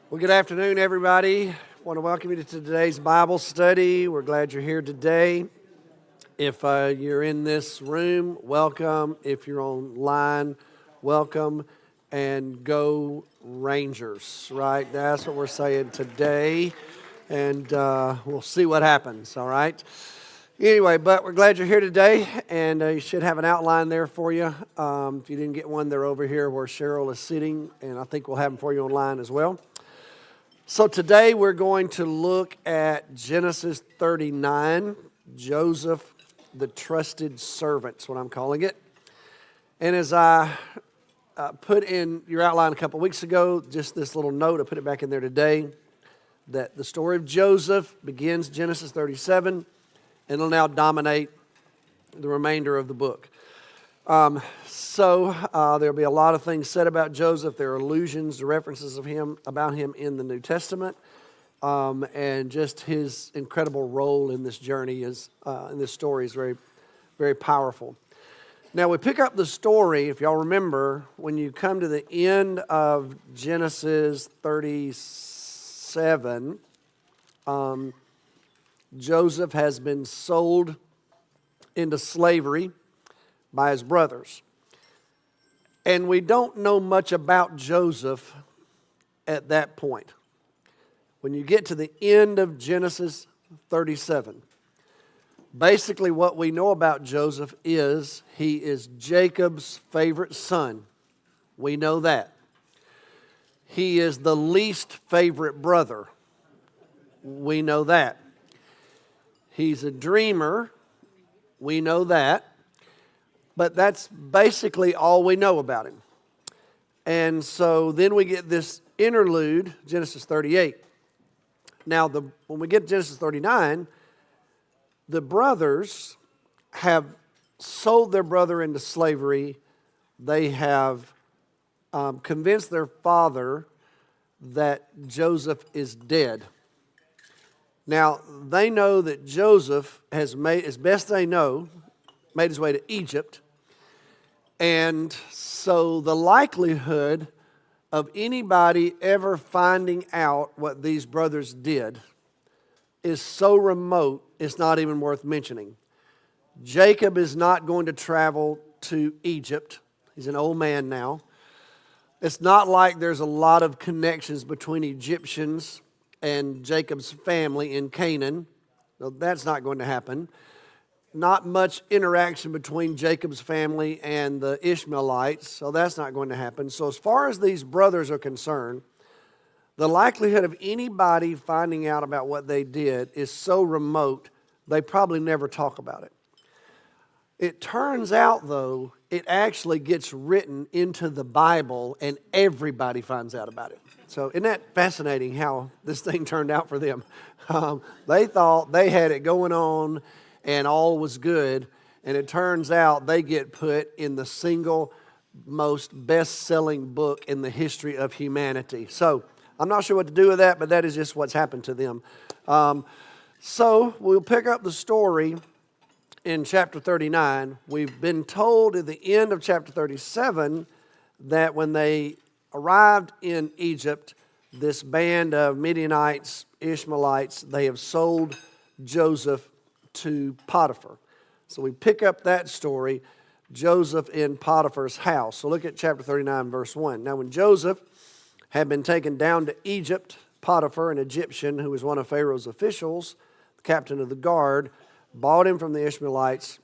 Well, good afternoon, everybody. I want to welcome you to today's Bible study. We're glad you're here today. If you're in this room, welcome. If you're online, welcome. And go Rangers, right? That's what we're saying today. And we'll see what happens, all right? Anyway, but we're glad you're here today, and you should have an outline there for you. If you didn't get one, they're over here where Cheryl is sitting, and I think we'll have them for you online as well. So today we're going to look at Genesis 39, Joseph, the trusted servant, is what I'm calling it. And as I put in your outline a couple weeks ago, just this little note, I put it back in there today, that the story of Joseph begins Genesis 37, and it'll now dominate the remainder of the book. So there'll be a lot of things said about Joseph. There are allusions, references about him in the New Testament, and just his incredible role in this journey in this story is very, very powerful. Now we pick up the story, if y'all remember, when you come to the end of Genesis 37. Joseph has been sold into slavery by his brothers. And we don't know much about Joseph at that point. When you get to the end of Genesis 37, basically what we know about Joseph is he is Jacob's favorite son. We know that. He is the least favorite brother. We know that. He's a dreamer. We know that. But that's basically all we know about him. And so then we get this interlude, Genesis 38. Now, when we get to Genesis 39, the brothers have sold their brother into slavery. They have convinced their father that Joseph is dead. Now, they know that Joseph has made, as best they know, made his way to Egypt. And so the likelihood of anybody ever finding out what these brothers did is so remote, it's not even worth mentioning. Jacob is not going to travel to Egypt. He's an old man now. It's not like there's a lot of connections between Egyptians and Jacob's family in Canaan. No, that's not going to happen. Not much interaction between Jacob's family and the Ishmaelites, so that's not going to happen. So as far as these brothers are concerned, the likelihood of anybody finding out about what they did is so remote, they probably never talk about it. It turns out, though, it actually gets written into the Bible and everybody finds out about it. So isn't that fascinating how this thing turned out for them? They thought they had it going on and all was good, and it turns out they get put in the single most best-selling book in the history of humanity. So I'm not sure what to do with that, but that is just what's happened to them. So we'll pick up the story in chapter 39. We've been told at the end of chapter 37 that when they arrived in Egypt, this band of Midianites, Ishmaelites, they have sold Joseph to Potiphar. So we pick up that story, Joseph in Potiphar's house. So look at chapter 39, verse 1. Now when Joseph had been taken down to Egypt, Potiphar, an Egyptian who was one of Pharaoh's officials, the captain of the guard, bought him from the Ishmaelites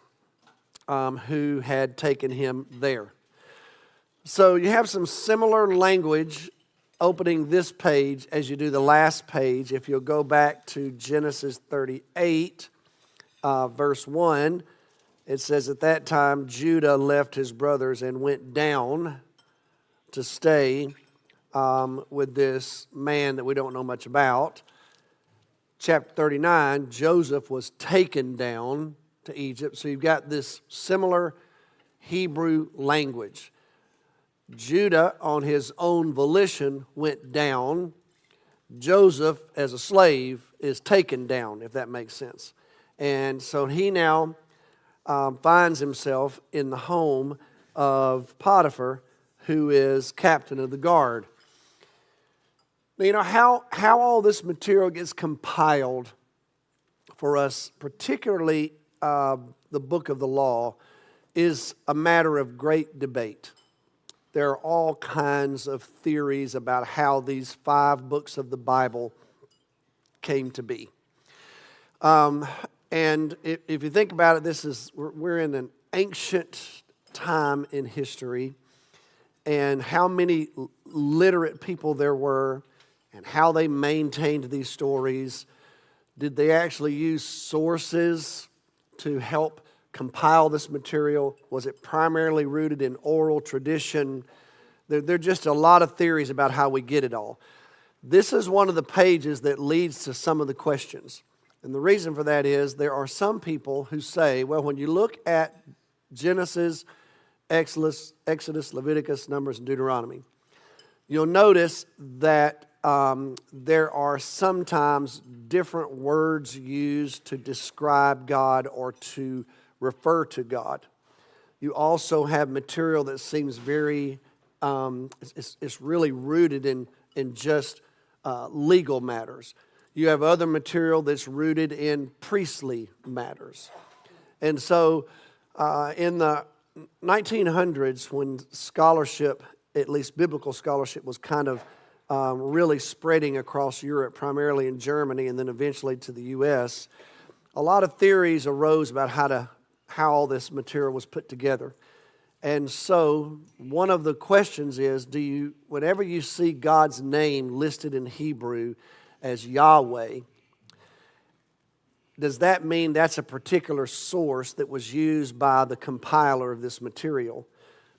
who had taken him there. So you have some similar language opening this page as you do the last page. If you'll go back to Genesis 38, verse 1, it says, at that time Judah left his brothers and went down to stay with this man that we don't know much about. Chapter 39, Joseph was taken down to Egypt. So you've got this similar Hebrew language. Judah, on his own volition, went down. Joseph, as a slave, is taken down, if that makes sense. And so he now finds himself in the home of Potiphar, who is captain of the guard. You know, how all this material gets compiled for us, particularly the book of the law, is a matter of great debate. There are all kinds of theories about how these 5 books of the Bible came to be. And if you think about it, we're in an ancient time in history, and how many literate people there were, and how they maintained these stories. Did they actually use sources to help compile this material? Was it primarily rooted in oral tradition? There are just a lot of theories about how we get it all. This is one of the pages that leads to some of the questions. And the reason for that is there are some people who say, well, when you look at Genesis, Exodus, Leviticus, Numbers, and Deuteronomy, you'll notice that there are sometimes different words used to describe God or to refer to God. You also have material that seems very, it's really rooted in just legal matters. You have other material that's rooted in priestly matters. And so in the 1900s, when scholarship, at least biblical scholarship, was kind of really spreading across Europe, primarily in Germany, and then eventually to the U.S., a lot of theories arose about how all this material was put together. And so one of the questions is, whenever you see God's name listed in Hebrew as Yahweh, does that mean that's a particular source that was used by the compiler of this material?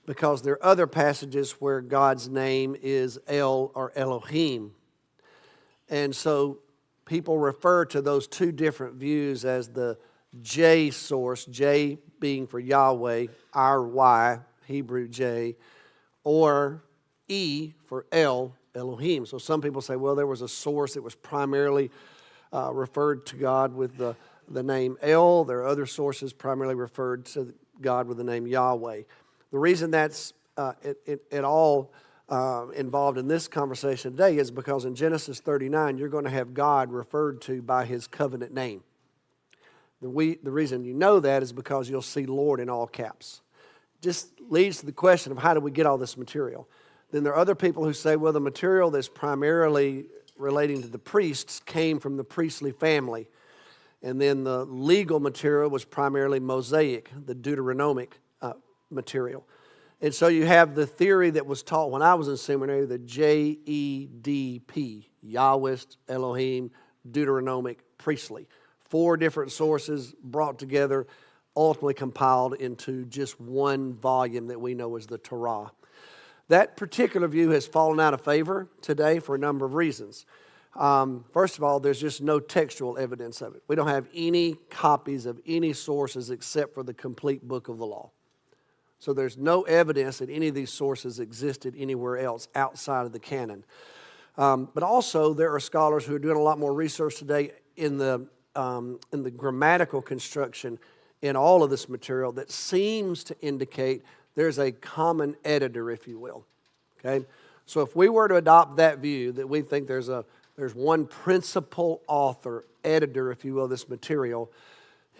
Because there are other passages where God's name is El or Elohim. And so people refer to those 2 different views as the J source, J being for Yahweh, our Y, Hebrew J, or E for El, Elohim. So some people say, well, there was a source that was primarily referred to God with the name El. There are other sources primarily referred to God with the name Yahweh. The reason that's at all involved in this conversation today is because in Genesis 39, you're going to have God referred to by His covenant name. The reason you know that is because you'll see Lord in all caps. Just leads to the question of how do we get all this material? Then there are other people who say, well, the material that's primarily relating to the priests came from the priestly family. And then the legal material was primarily Mosaic, the Deuteronomic material. And so you have the theory that was taught when I was in seminary, the JEDP, Yahwist, Elohim, Deuteronomic, priestly. 4 different sources brought together, ultimately compiled into just one volume that we know as the Torah. That particular view has fallen out of favor today for a number of reasons. First of all, there's just no textual evidence of it. We don't have any copies of any sources except for the complete book of the law. So there's no evidence that any of these sources existed anywhere else outside of the canon. But also, there are scholars who are doing a lot more research today in the grammatical construction in all of this material that seems to indicate there's a common editor, if you will. Okay, so if we were to adopt that view, that we think there's one principal author, editor, if you will, this material,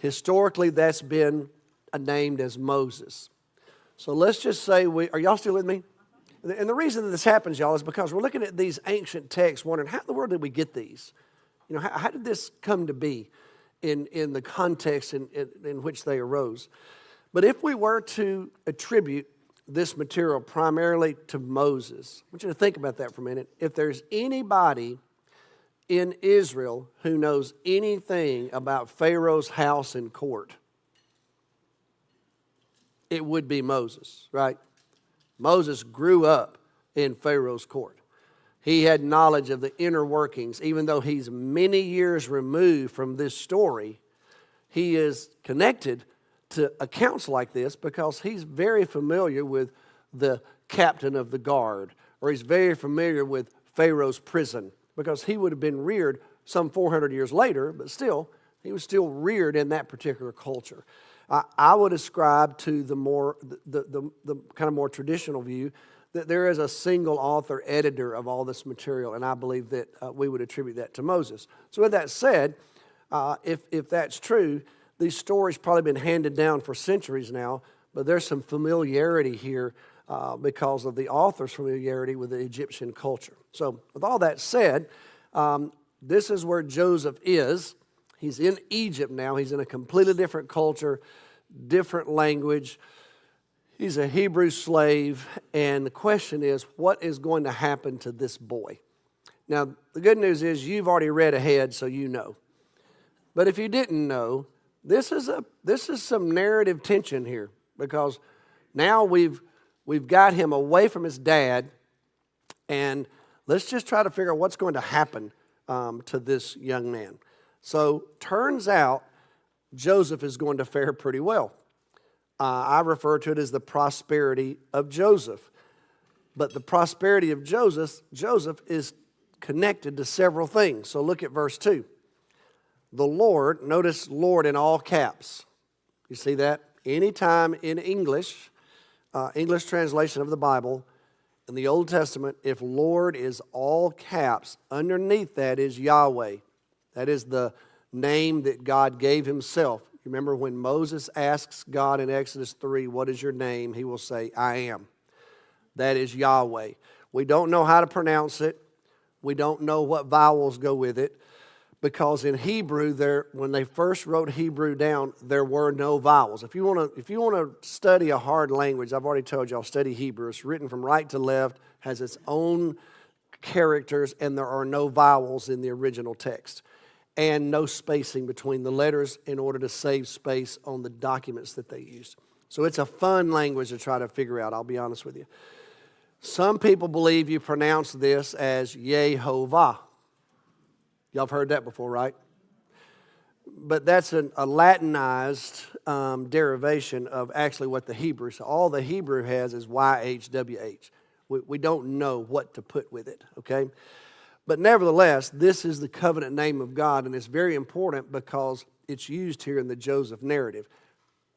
historically that's been named as Moses. So let's just say are y'all still with me? And the reason that this happens, y'all, is because we're looking at these ancient texts wondering, how in the world did we get these? You know, how did this come to be in the context in which they arose? But if we were to attribute this material primarily to Moses, I want you to think about that for a minute. If there's anybody in Israel who knows anything about Pharaoh's house and court, it would be Moses, right? Moses grew up in Pharaoh's court. He had knowledge of the inner workings. Even though he's many years removed from this story, he is connected to accounts like this because he's very familiar with the captain of the guard, or he's very familiar with Pharaoh's prison because he would have been reared some 400 years later, but still, he was still reared in that particular culture. I would ascribe to the kind of more traditional view that there is a single author, editor of all this material, and I believe that we would attribute that to Moses. So with that said, if that's true, these stories probably been handed down for centuries now, but there's some familiarity here because of the author's familiarity with the Egyptian culture. So with all that said, this is where Joseph is. He's in Egypt now. He's in a completely different culture, different language. He's a Hebrew slave, and the question is, what is going to happen to this boy? Now, the good news is you've already read ahead, so you know. But if you didn't know, this is some narrative tension here, because now we've got him away from his dad, and let's just try to figure out what's going to happen to this young man. So turns out Joseph is going to fare pretty well. I refer to it as the prosperity of Joseph. But the prosperity of Joseph is connected to several things. So look at verse 2. The Lord, notice Lord in all caps. You see that? Anytime in English translation of the Bible, in the Old Testament, if Lord is all caps, underneath that is Yahweh. That is the name that God gave himself. Remember when Moses asks God in Exodus 3, what is your name? He will say, I am. That is Yahweh. We don't know how to pronounce it. We don't know what vowels go with it. Because in Hebrew, when they first wrote Hebrew down, there were no vowels. If you want to study a hard language, I've already told you, I'll study Hebrew. It's written from right to left, has its own characters, and there are no vowels in the original text. And no spacing between the letters in order to save space on the documents that they used. So it's a fun language to try to figure out, I'll be honest with you. Some people believe you pronounce this as Yehovah. Y'all have heard that before, right? But that's a Latinized derivation of actually what the Hebrew, so all the Hebrew has is YHWH. We don't know what to put with it, okay? But nevertheless, this is the covenant name of God, and it's very important because it's used here in the Joseph narrative.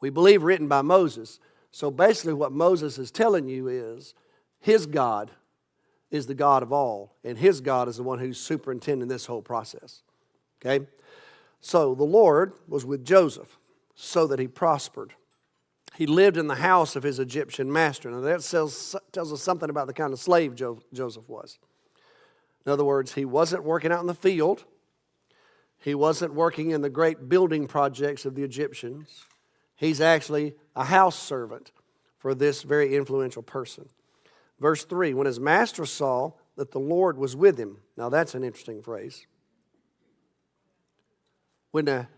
We believe written by Moses. So basically what Moses is telling you is his God is the God of all, and his God is the one who's superintending this whole process. Okay? So the Lord was with Joseph so that he prospered. He lived in the house of his Egyptian master. Now that tells us something about the kind of slave Joseph was. In other words, he wasn't working out in the field. He wasn't working in the great building projects of the Egyptians. He's actually a house servant for this very influential person. Verse 3, when his master saw that the Lord was with him. Now that's an interesting phrase. When the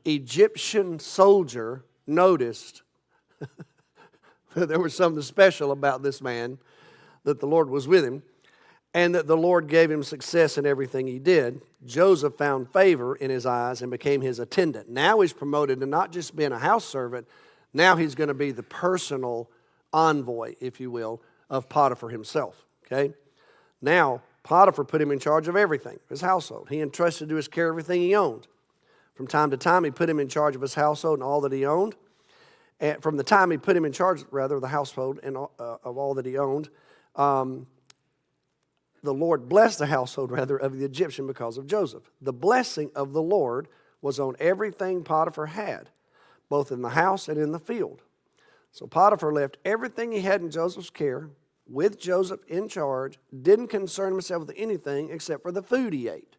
Egyptian soldier noticed that there was something special about this man, that the Lord was with him, and that the Lord gave him success in everything he did, Joseph found favor in his eyes and became his attendant. Now he's promoted to not just being a house servant, now he's going to be the personal envoy, if you will, of Potiphar himself. Okay? Now, Potiphar put him in charge of everything, his household. He entrusted to his care everything he owned. From time to time, he put him in charge of his household and all that he owned. And from the time he put him in charge, rather, of the household and of all that he owned, the Lord blessed the household, rather, of the Egyptian because of Joseph. The blessing of the Lord was on everything Potiphar had, both in the house and in the field. So Potiphar left everything he had in Joseph's care, with Joseph in charge, didn't concern himself with anything except for the food he ate.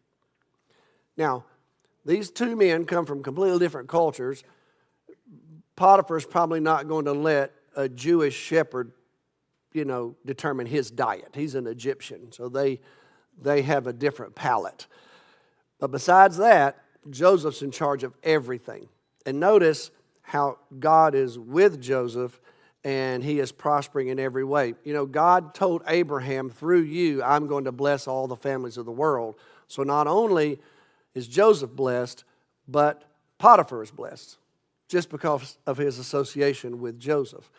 Now, these two men come from completely different cultures. Potiphar's probably not going to let a Jewish shepherd determine his diet. He's an Egyptian, so they have a different palate. But besides that, Joseph's in charge of everything. And notice how God is with Joseph and he is prospering in every way. God told Abraham, through you, I'm going to bless all the families of the world. So not only is Joseph blessed, but Potiphar is blessed, just because of his association with Joseph.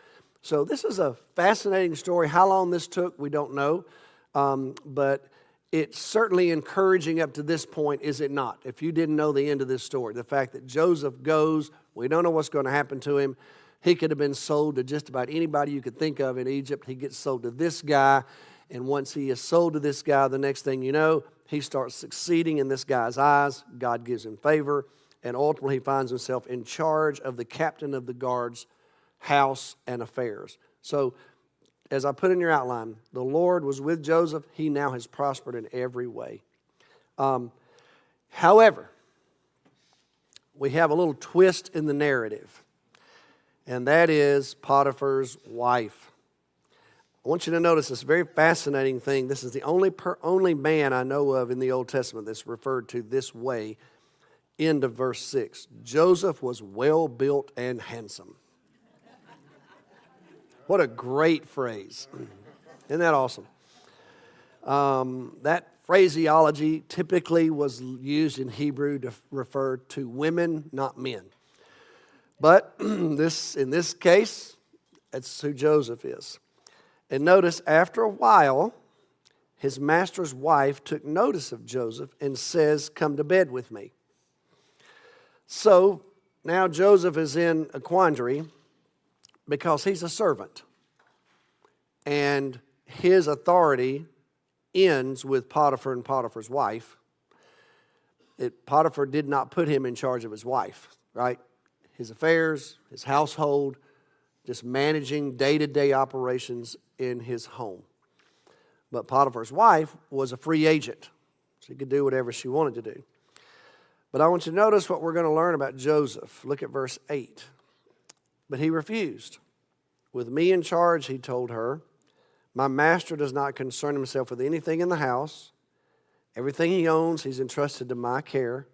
So this is a fascinating story. How long this took, we don't know. But it's certainly encouraging up to this point, is it not? If you didn't know the end of this story, the fact that Joseph goes, we don't know what's going to happen to him. He could have been sold to just about anybody you could think of in Egypt. He gets sold to this guy, and once he is sold to this guy, the next thing you know, he starts succeeding in this guy's eyes. God gives him favor, and ultimately he finds himself in charge of the captain of the guard's house and affairs. So, as I put in your outline, the Lord was with Joseph. He now has prospered in every way. However, we have a little twist in the narrative, and that is Potiphar's wife. I want you to notice this very fascinating thing. This is the only man I know of in the Old Testament that's referred to this way. End of verse 6. Joseph was well built and handsome. What a great phrase. Isn't that awesome? That phraseology typically was used in Hebrew to refer to women, not men. But in this case, that's who Joseph is. And notice, after a while, his master's wife took notice of Joseph and says, "Come to bed with me." So now Joseph is in a quandary because he's a servant. And his authority ends with Potiphar and Potiphar's wife. Potiphar did not put him in charge of his wife, right? His affairs, his household, just managing day-to-day operations in his home. But Potiphar's wife was a free agent. She could do whatever she wanted to do. But I want you to notice what we're going to learn about Joseph. Look at verse 8. But he refused. "With me in charge," he told her, "my master does not concern himself with anything in the house. Everything he owns, he's entrusted to my care.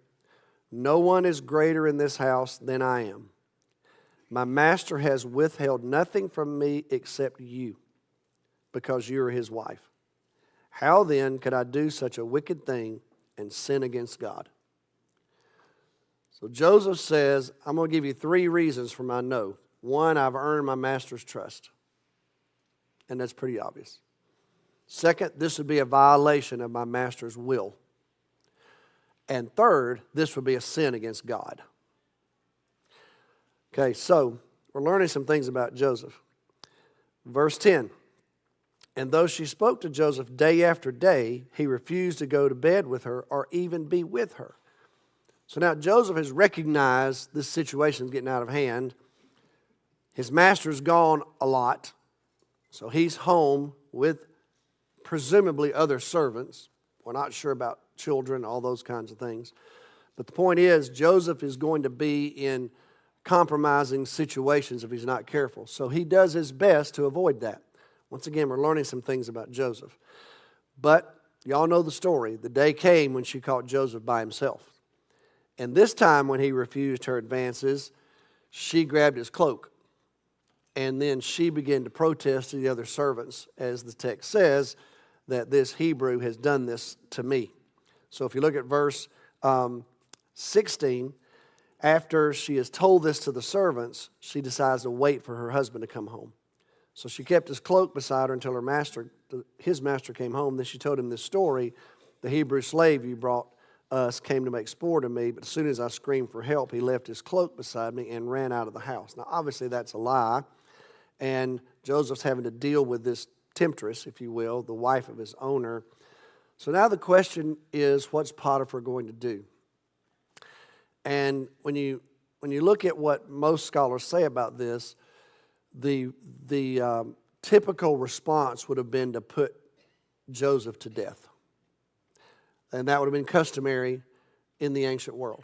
No one is greater in this house than I am. My master has withheld nothing from me except you, because you are his wife. How then could I do such a wicked thing and sin against God?" So Joseph says, I'm going to give you 3 reasons for my no. 1, I've earned my master's trust. And that's pretty obvious. 2nd, this would be a violation of my master's will. And 3rd, this would be a sin against God. Okay, so we're learning some things about Joseph. Verse 10. And though she spoke to Joseph day after day, he refused to go to bed with her or even be with her. So now Joseph has recognized this situation is getting out of hand. His master's gone a lot, so he's home with presumably other servants. We're not sure about children, all those kinds of things. But the point is, Joseph is going to be in compromising situations if he's not careful. So he does his best to avoid that. Once again, we're learning some things about Joseph. But y'all know the story. The day came when she caught Joseph by himself. And this time when he refused her advances, she grabbed his cloak. And then she began to protest to the other servants, as the text says, that this Hebrew has done this to me. So if you look at verse 16, after she has told this to the servants, she decides to wait for her husband to come home. So she kept his cloak beside her until his master came home. Then she told him this story. "The Hebrew slave you brought us came to make sport of me, but as soon as I screamed for help, he left his cloak beside me and ran out of the house." Now, obviously, that's a lie. And Joseph's having to deal with this temptress, if you will, the wife of his owner. So now the question is, what's Potiphar going to do? And when you look at what most scholars say about this, the typical response would have been to put Joseph to death. And that would have been customary in the ancient world.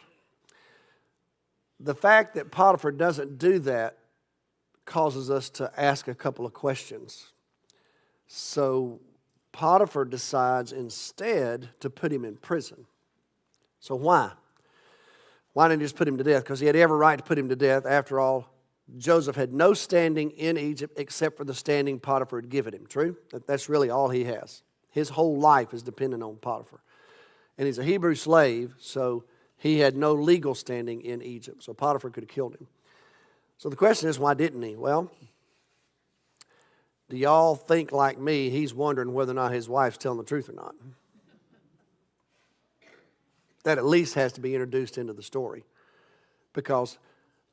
The fact that Potiphar doesn't do that causes us to ask a couple of questions. So Potiphar decides instead to put him in prison. So why? Why didn't he just put him to death? Because he had every right to put him to death. After all, Joseph had no standing in Egypt except for the standing Potiphar had given him. True? That's really all he has. His whole life is dependent on Potiphar. And he's a Hebrew slave, so he had no legal standing in Egypt. So Potiphar could have killed him. So the question is, why didn't he? Well, do y'all think like me, he's wondering whether or not his wife's telling the truth or not? That at least has to be introduced into the story. Because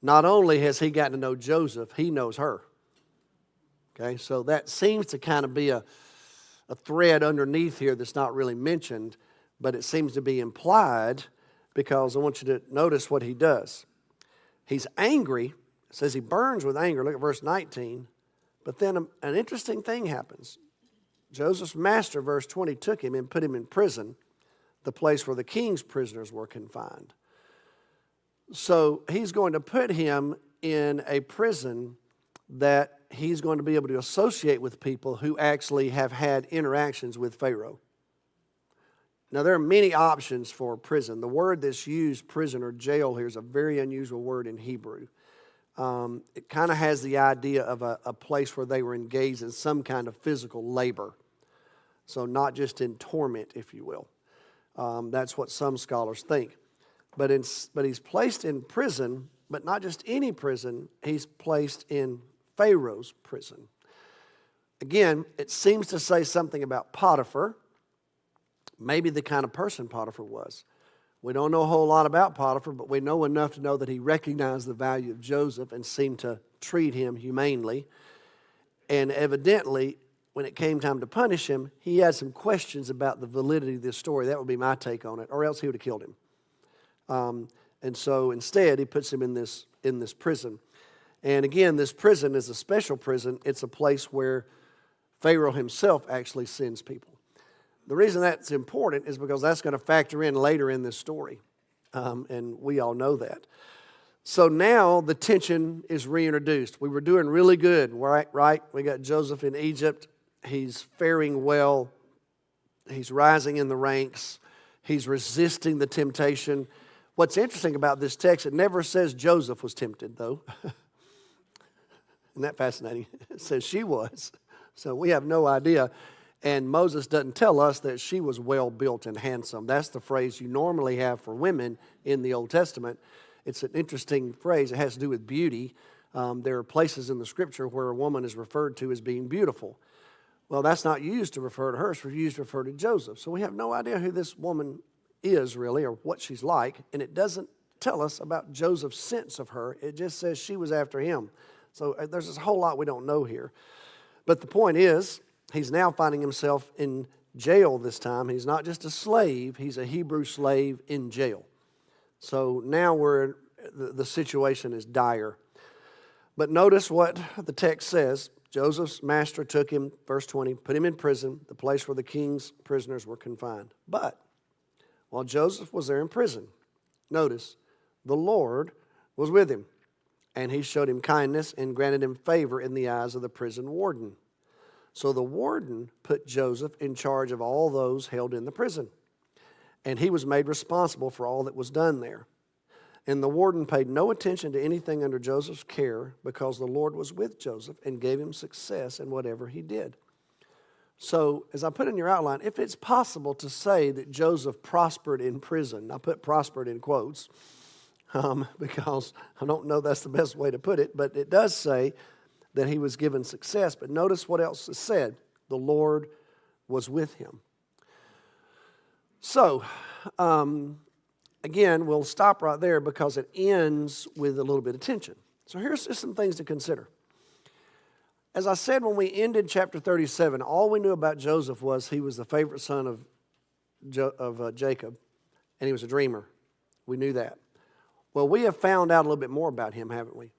not only has he gotten to know Joseph, he knows her. Okay, so that seems to kind of be a thread underneath here that's not really mentioned, but it seems to be implied, because I want you to notice what he does. He's angry. It says he burns with anger. Look at verse 19. But then an interesting thing happens. Joseph's master, verse 20, took him and put him in prison, the place where the king's prisoners were confined. So he's going to put him in a prison that he's going to be able to associate with people who actually have had interactions with Pharaoh. Now, there are many options for prison. The word that's used, prison or jail, here is a very unusual word in Hebrew. It kind of has the idea of a place where they were engaged in some kind of physical labor. So not just in torment, if you will. That's what some scholars think. But he's placed in prison, but not just any prison. He's placed in Pharaoh's prison. Again, it seems to say something about Potiphar, maybe the kind of person Potiphar was. We don't know a whole lot about Potiphar, but we know enough to know that he recognized the value of Joseph and seemed to treat him humanely. And evidently, when it came time to punish him, he had some questions about the validity of this story. That would be my take on it, or else he would have killed him. And so instead, he puts him in this prison. And again, this prison is a special prison. It's a place where Pharaoh himself actually sends people. The reason that's important is because that's going to factor in later in this story. And we all know that. So now the tension is reintroduced. We were doing really good, right? We got Joseph in Egypt. He's faring well. He's rising in the ranks. He's resisting the temptation. What's interesting about this text, it never says Joseph was tempted, though. Isn't that fascinating? It says she was. So we have no idea. And Moses doesn't tell us that she was well built and handsome. That's the phrase you normally have for women in the Old Testament. It's an interesting phrase. It has to do with beauty. There are places in the Scripture where a woman is referred to as being beautiful. Well, that's not used to refer to her. It's used to refer to Joseph. So we have no idea who this woman is really or what she's like. And it doesn't tell us about Joseph's sense of her. It just says she was after him. So there's a whole lot we don't know here. But the point is, he's now finding himself in jail this time. He's not just a slave. He's a Hebrew slave in jail. So now the situation is dire. But notice what the text says. Joseph's master took him, verse 20, put him in prison, the place where the king's prisoners were confined. But while Joseph was there in prison, notice, the Lord was with him, and he showed him kindness and granted him favor in the eyes of the prison warden. So the warden put Joseph in charge of all those held in the prison, and he was made responsible for all that was done there. And the warden paid no attention to anything under Joseph's care because the Lord was with Joseph and gave him success in whatever he did. So, as I put in your outline, if it's possible to say that Joseph prospered in prison, I put prospered in quotes because I don't know that's the best way to put it, but it does say that he was given success. But notice what else is said. The Lord was with him. So, again, we'll stop right there because it ends with a little bit of tension. So here's just some things to consider. As I said when we ended chapter 37, all we knew about Joseph was he was the favorite son of Jacob, and he was a dreamer. We knew that. Well, we have found out a little bit more about him, haven't we?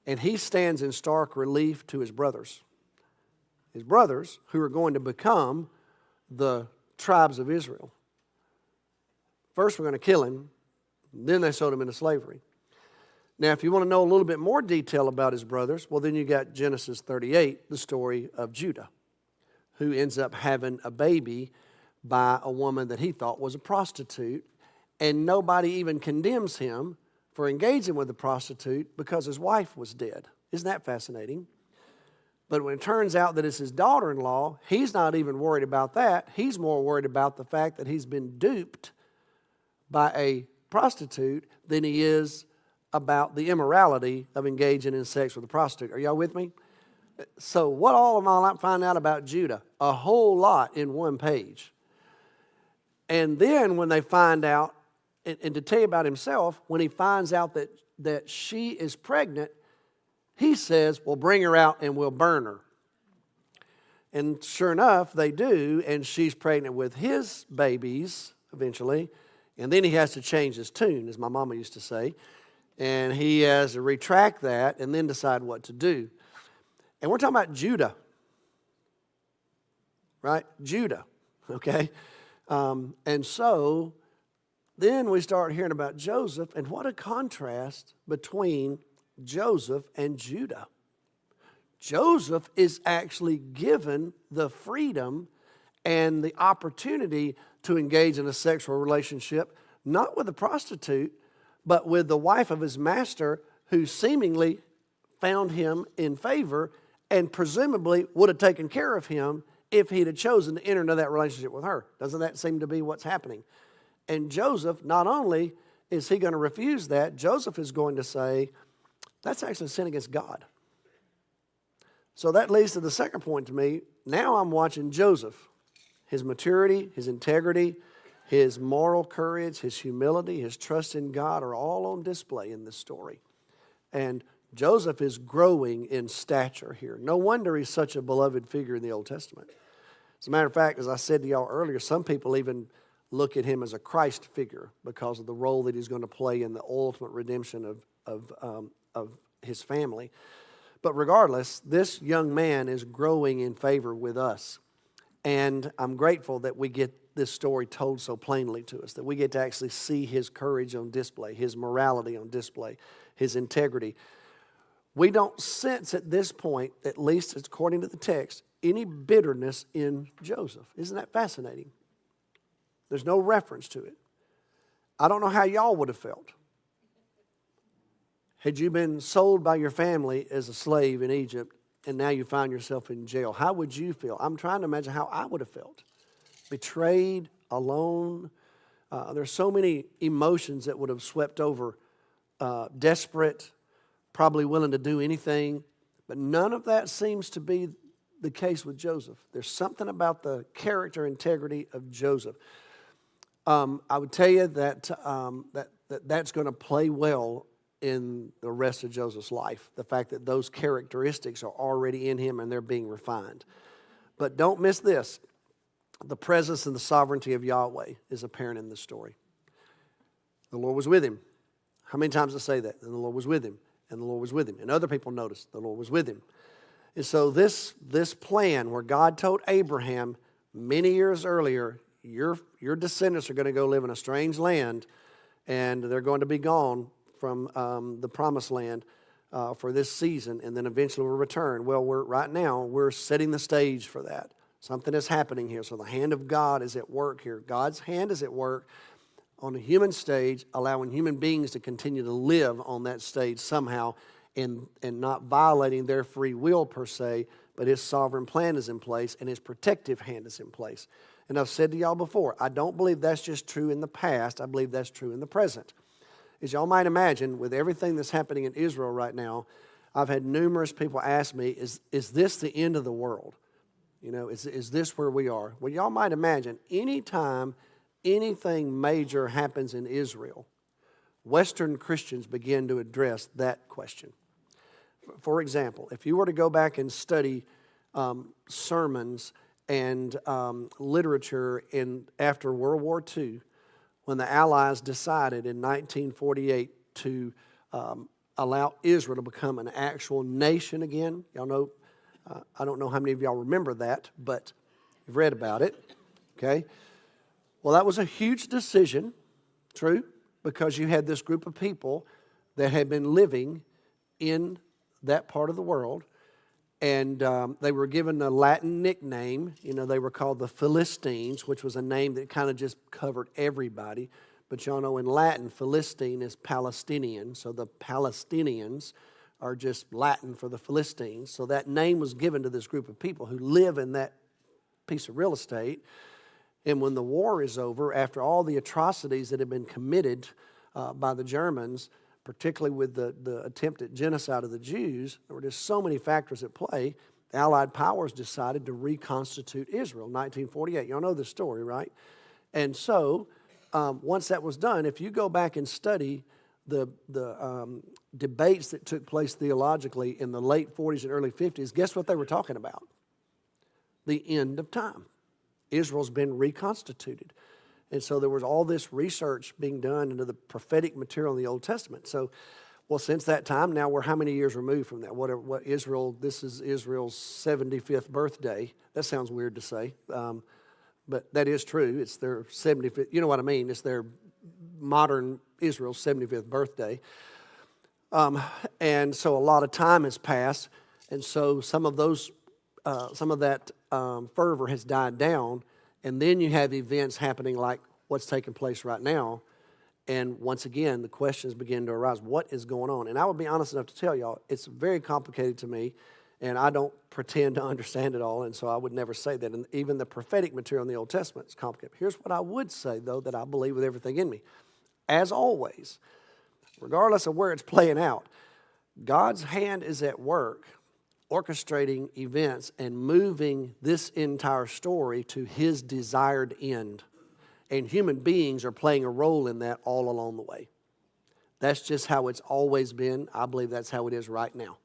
And he stands in stark relief to his brothers. His brothers, who are going to become the tribes of Israel. First, we're going to kill him. Then they sold him into slavery. Now, if you want to know a little bit more detail about his brothers, well, then you got Genesis 38, the story of Judah, who ends up having a baby by a woman that he thought was a prostitute, and nobody even condemns him for engaging with a prostitute because his wife was dead. Isn't that fascinating? But when it turns out that it's his daughter-in-law, he's not even worried about that. He's more worried about the fact that he's been duped by a prostitute than he is about the immorality of engaging in sex with a prostitute. Are y'all with me? So what all am I find out about Judah? A whole lot in one page. And then when they find out and to tell you about himself, when he finds out that she is pregnant, he says, well, bring her out and we'll burn her. And sure enough, they do, and she's pregnant with his babies eventually. And then he has to change his tune, as my mama used to say. And he has to retract that and then decide what to do. And we're talking about Judah, right? Judah, okay? And so then we start hearing about Joseph, and what a contrast between Joseph and Judah. Joseph is actually given the freedom and the opportunity to engage in a sexual relationship, not with a prostitute, but with the wife of his master, who seemingly found him in favor and presumably would have taken care of him if he'd have chosen to enter into that relationship with her. Doesn't that seem to be what's happening? And Joseph, not only is he going to refuse that, Joseph is going to say, that's actually a sin against God. So that leads to the second point to me. Now I'm watching Joseph, his maturity, his integrity, his moral courage, his humility, his trust in God are all on display in this story. And Joseph is growing in stature here. No wonder he's such a beloved figure in the Old Testament. As a matter of fact, as I said to y'all earlier, some people even look at him as a Christ figure because of the role that he's going to play in the ultimate redemption of his family. But regardless, this young man is growing in favor with us. And I'm grateful that we get this story told so plainly to us, that we get to actually see his courage on display, his morality on display, his integrity. We don't sense at this point, at least according to the text, any bitterness in Joseph. Isn't that fascinating? There's no reference to it. I don't know how y'all would have felt. Had you been sold by your family as a slave in Egypt and now you find yourself in jail, how would you feel? I'm trying to imagine how I would have felt. Betrayed, alone. There's so many emotions that would have swept over. Desperate, probably willing to do anything. But none of that seems to be the case with Joseph. There's something about the character integrity of Joseph. I would tell you that that's going to play well in the rest of Joseph's life. The fact that those characteristics are already in him and they're being refined. But don't miss this. The presence and the sovereignty of Yahweh is apparent in this story. The Lord was with him. How many times does it say that? And the Lord was with him. And the Lord was with him. And other people noticed the Lord was with him. And so this plan where God told Abraham many years earlier, your descendants are going to go live in a strange land and they're going to be gone from the promised land for this season, and then eventually will return. Well, right now we're setting the stage for that. Something is happening here. So the hand of God is at work here. God's hand is at work on a human stage, allowing human beings to continue to live on that stage somehow and not violating their free will per se, but his sovereign plan is in place and his protective hand is in place. And I've said to y'all before, I don't believe that's just true in the past. I believe that's true in the present. As y'all might imagine, with everything that's happening in Israel right now, I've had numerous people ask me, is this the end of the world? You know, is this where we are? Well, y'all might imagine, anytime anything major happens in Israel, Western Christians begin to address that question. For example, if you were to go back and study sermons and literature after World War II, when the Allies decided in 1948 to allow Israel to become an actual nation again. Y'all know, I don't know how many of y'all remember that, but you've read about it, okay? Well, that was a huge decision, true, because you had this group of people that had been living in that part of the world, and they were given a Latin nickname. You know, they were called the Philistines, which was a name that kind of just covered everybody. But y'all know in Latin, Philistine is Palestinian, so the Palestinians are just Latin for the Philistines. So that name was given to this group of people who live in that piece of real estate. And when the war is over, after all the atrocities that had been committed by the Germans, particularly with the attempted genocide of the Jews, there were just so many factors at play. The Allied powers decided to reconstitute Israel in 1948. Y'all know this story, right? And so once that was done, if you go back and study the debates that took place theologically in the late 40s and early 50s, guess what they were talking about? The end of time. Israel's been reconstituted. And so there was all this research being done into the prophetic material in the Old Testament. So, well, since that time, now we're how many years removed from that? This is Israel's 75th birthday. That sounds weird to say, but that is true. It's their 75th, you know what I mean? It's their modern Israel's 75th birthday. And so a lot of time has passed, and so some of that fervor has died down, and then you have events happening like what's taking place right now, and once again, the questions begin to arise. What is going on? And I would be honest enough to tell y'all, it's very complicated to me, and I don't pretend to understand it all, and so I would never say that. And even the prophetic material in the Old Testament is complicated. Here's what I would say, though, that I believe with everything in me. As always, regardless of where it's playing out, God's hand is at work orchestrating events and moving this entire story to His desired end. And human beings are playing a role in that all along the way. That's just how it's always been. I believe that's how it is right now.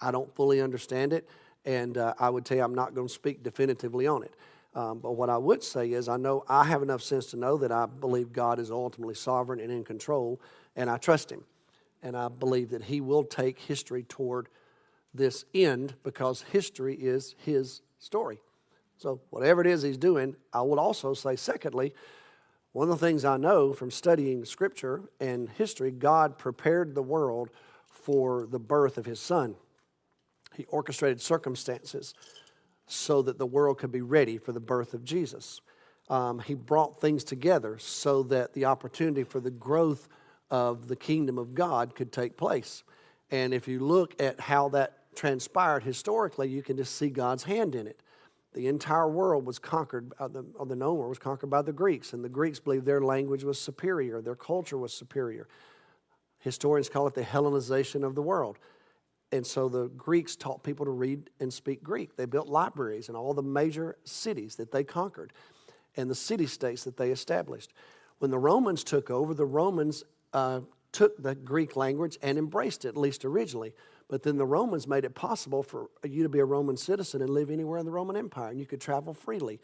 I don't fully understand it, and I would tell you I'm not going to speak definitively on it. But what I would say is I know I have enough sense to know that I believe God is ultimately sovereign and in control, and I trust Him. And I believe that He will take history toward this end because history is His story. So whatever it is He's doing, I will also say, secondly, one of the things I know from studying Scripture and history, God prepared the world for the birth of His Son. He orchestrated circumstances so that the world could be ready for the birth of Jesus. He brought things together so that the opportunity for the growth of the kingdom of God could take place. And if you look at how that transpired historically, you can just see God's hand in it. The entire world was conquered, the known world was conquered by the Greeks, and the Greeks believed their language was superior, their culture was superior. Historians call it the Hellenization of the world. And so the Greeks taught people to read and speak Greek. They built libraries in all the major cities that they conquered and the city-states that they established. When the Romans took over, the Romans took the Greek language and embraced it, at least originally. But then the Romans made it possible for you to be a Roman citizen and live anywhere in the Roman Empire, and you could travel freely.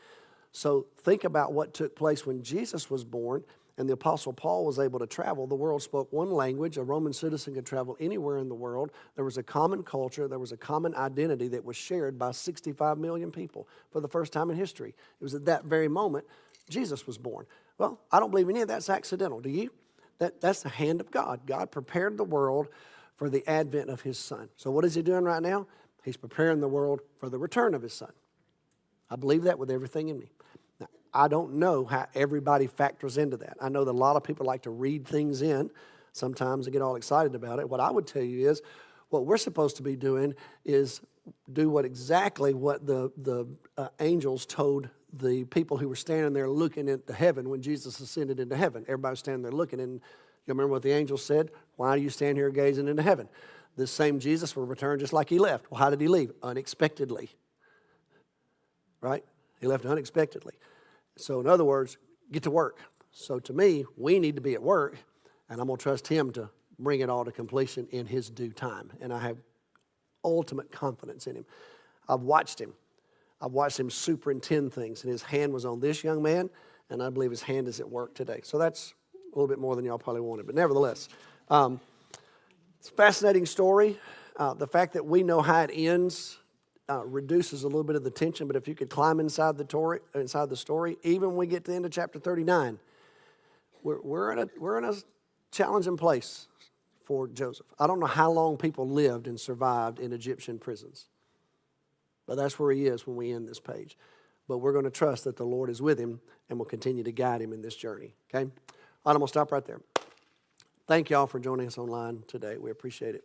So think about what took place when Jesus was born and the Apostle Paul was able to travel. The world spoke one language. A Roman citizen could travel anywhere in the world. There was a common culture. There was a common identity that was shared by 65 million people for the first time in history. It was at that very moment Jesus was born. Well, I don't believe any of that's accidental. Do you? That's the hand of God. God prepared the world for the advent of His Son. So what is He doing right now? He's preparing the world for the return of His Son. I believe that with everything in me. Now, I don't know how everybody factors into that. I know that a lot of people like to read things in sometimes and get all excited about it. What I would tell you is what we're supposed to be doing is do exactly what the angels told the people who were standing there looking into heaven when Jesus ascended into heaven. Everybody was standing there looking, and you remember what the angels said? Why do you stand here gazing into heaven? This same Jesus will return just like He left. Well, how did He leave? Unexpectedly. Right? He left unexpectedly. So in other words, get to work. So to me, we need to be at work, and I'm going to trust Him to bring it all to completion in His due time. And I have ultimate confidence in Him. I've watched Him superintend things, and His hand was on this young man, and I believe His hand is at work today. So that's a little bit more than y'all probably wanted, but nevertheless, it's a fascinating story. The fact that we know how it ends reduces a little bit of the tension, but if you could climb inside the story, even when we get to the end of chapter 39, we're in a challenging place for Joseph. I don't know how long people lived and survived in Egyptian prisons. But that's where he is when we end this page. But we're going to trust that the Lord is with him and will continue to guide him in this journey. Okay? All right, I'm going to stop right there. Thank y'all for joining us online today. We appreciate it.